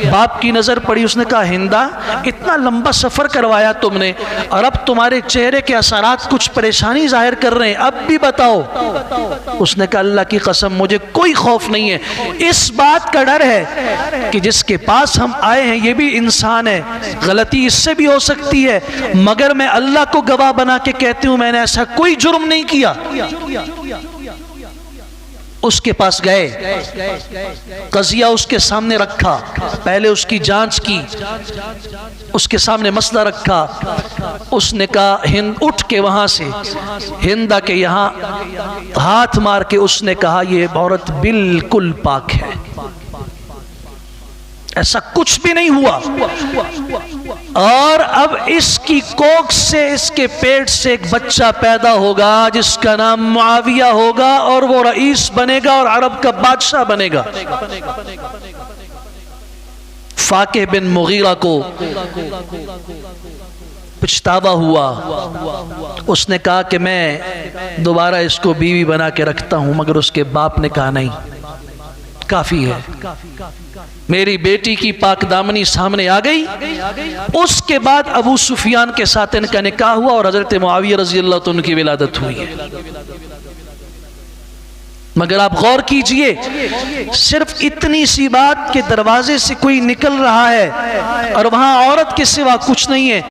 बाप की नज़र पड़ी, उसने कहा हिंदा इतना लंबा सफ़र करवाया तुमने और अब तुम्हारे चेहरे के असरात कुछ परेशानी जाहिर कर रहे हैं, अब भी बताओ। उसने कहा अल्लाह की कसम मुझे कोई खौफ नहीं है, इस बात का डर है कि जिसके पास हम आए हैं ये भी इंसान है, गलती इससे भी हो सकती है, मगर मैं अल्लाह को गवाह बना के कहती हूं मैंने ऐसा कोई जुर्म नहीं किया। उसके पास गए, कज़िया उसके सामने रखा, पहले उसकी जांच की, उसके सामने मसला रखा। उसने कहा हिंद, उठ के वहां से हिंदा के यहाँ हाथ मार के उसने कहा ये औरत बिल्कुल पाक है, ऐसा कुछ भी नहीं हुआ। और अब इसकी कोख से, इसके पेट से एक बच्चा पैदा होगा जिसका नाम मुआविया होगा और वो रईस बनेगा और अरब का बादशाह बनेगा। फाके बिन मुगीरा को पछतावा हुआ, उसने कहा कि मैं दोबारा इसको बीवी बना के रखता हूं, मगर उसके बाप ने कहा नहीं, काफी है, मेरी बेटी की पाकदामनी सामने आ गई। उसके बाद अबू सुफियान के साथ इनका निकाह हुआ और हजरत मुआविया रजी अल्लाह तआला अन्हु की विलादत हुई है। मगर आप गौर कीजिए, सिर्फ इतनी सी बात के दरवाजे से कोई निकल रहा है और वहां औरत के सिवा कुछ नहीं है।